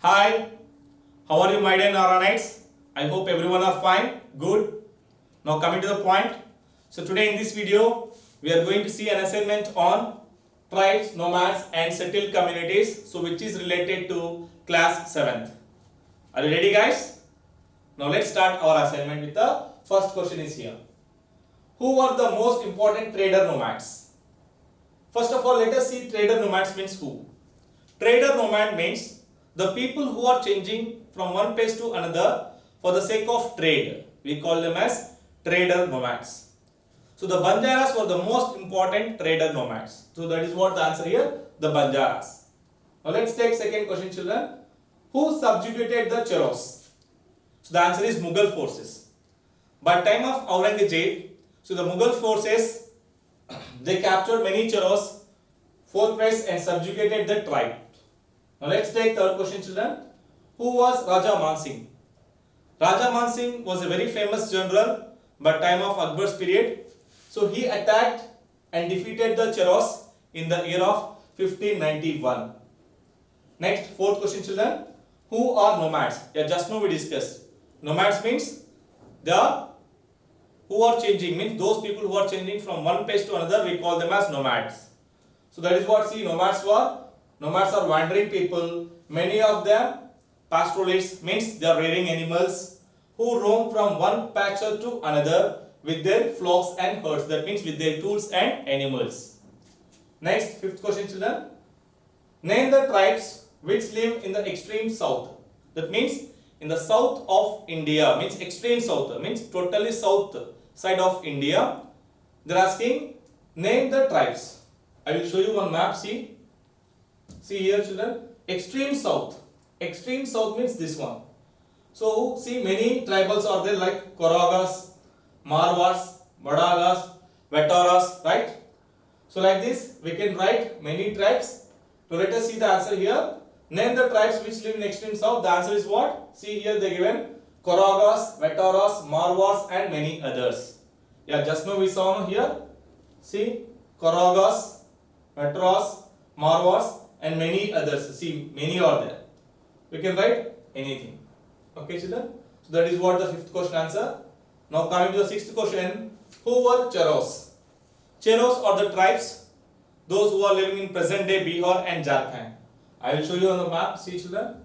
Hi, how are you, my dear Naranites? I hope everyone are fine, good. Now coming to the point. So today in this video, we are going to see an assignment on tribes, nomads and settled communities. So which is related to class 7th. Are you ready, guys? Now let's start our assignment with the first question is here. Who are the most important trader nomads? First of all, let us see trader nomads means who. Trader nomad means the people who are changing from one place to another for the sake of trade. We call them as trader nomads. So the Banjaras were the most important trader nomads. So that is what the answer here, the Banjaras. Now let's take second question, children. Who subjugated the Cheros? So the answer is Mughal forces. By time of Aurangzeb, so the Mughal forces, they captured many Cheros, fortress and subjugated the tribe. Now let's take third question, children. Who was Raja Man Singh? Raja Man Singh was a very famous general by time of Akbar's period. So he attacked and defeated the Cheros in the year of 1591. Next, fourth question, children. Who are nomads? Yeah, just now we discussed. Nomads means the who are changing, means those people who are changing from one place to another, we call them as nomads. So that is what nomads were. Nomads are wandering people. Many of them pastoralists, means they are rearing animals, who roam from one pasture to another with their flocks and herds. That means with their tools and animals. Next, fifth question, children. Name the tribes which live in the extreme south. That means in the south of India, means extreme south, means totally south side of India. They are asking, name the tribes. I will show you one map. See here, children. Extreme south. Extreme south means this one. So see, many tribals are there like Koragas, Marwas, Badagas, Vetaras, right? So like this, we can write many tribes. So let us see the answer here. Name the tribes which live in extreme south. The answer is what? See here they given Koragas, Vetaras, Marwas and many others. Yeah, just now we saw here. See, Koragas, Vetaras, Marwas and many others. See, many are there. We can write anything. Okay, children? So that is what the fifth question answer. Now coming to the sixth question. Who were Cheros? Cheros are the tribes, those who are living in present day Bihar and Jharkhand. I will show you on the map. See, children.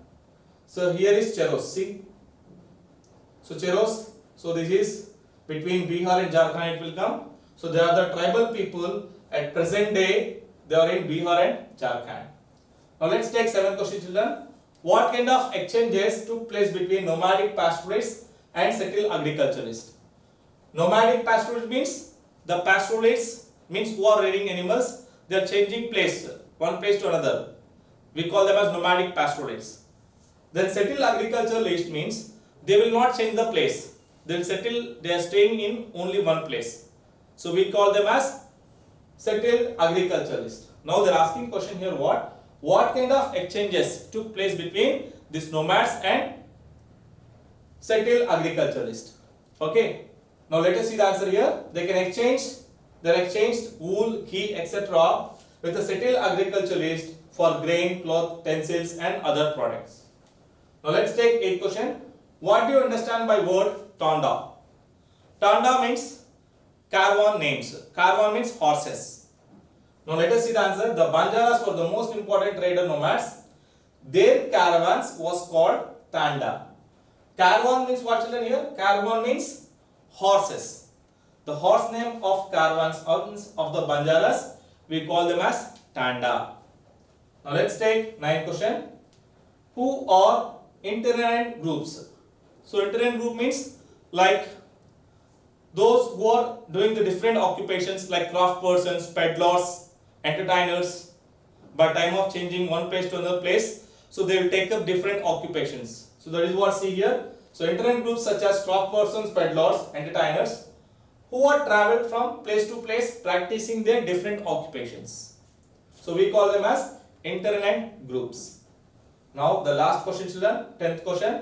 So here is Cheros. See. So Cheros. So this is between Bihar and Jharkhand it will come. So they are the tribal people at present day. They are in Bihar and Jharkhand. Now let's take seventh question, children. What kind of exchanges took place between nomadic pastoralists and settled agriculturists? Nomadic pastoralists means the pastoralists means who are rearing animals. They are changing place, one place to another. We call them as nomadic pastoralists. Then settled agriculturalists means they will not change the place. They will settle. They are staying in only one place. So we call them as settled agriculturalists. Now they are asking question here what? What kind of exchanges took place between these nomads and settled agriculturalists? Okay. Now let us see the answer here. They can exchange. They are exchanged wool, ghee, etc. with a settled agriculturalist for grain, cloth, utensils, and other products. Now let's take 8th question. What do you understand by word Tanda? Tanda means caravan names. Caravan means horses. Now let us see the answer. The Banjaras were the most important trader nomads. Their caravans was called Tanda. Caravan means what, children, here? Caravan means horses. The horse name of caravans of the Banjaras, we call them as Tanda. Now let's take 9th question. Who are itinerant groups? So itinerant group means like those who are doing the different occupations like craft persons, peddlers, entertainers. By time of changing one place to another place, so they will take up different occupations. So that is what see here. So itinerant groups such as craft persons, peddlers, entertainers, who are traveled from place to place practicing their different occupations. So we call them as itinerant groups. Now the last question, children, 10th question.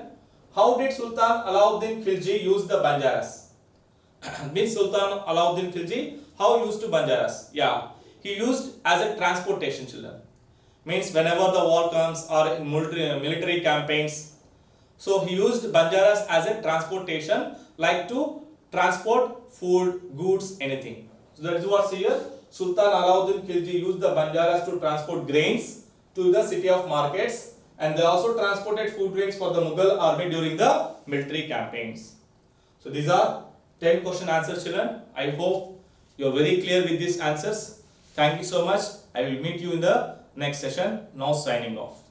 How did Sultan Alauddin Khilji use the Banjaras? Means Sultan Alauddin Khilji, how used to Banjaras? Yeah, he used as a transportation, children. means whenever the war comes or in military campaigns. So he used Banjaras as a transportation, like to transport food, goods, anything. So that is what's here. Sultan Alauddin Khilji used the Banjaras to transport grains to the city of markets, and they also transported food grains for the Mughal army during the military campaigns. So these are 10 question answers, children. I hope you are very clear with these answers. Thank you so much. I will meet you in the next session. Now signing off.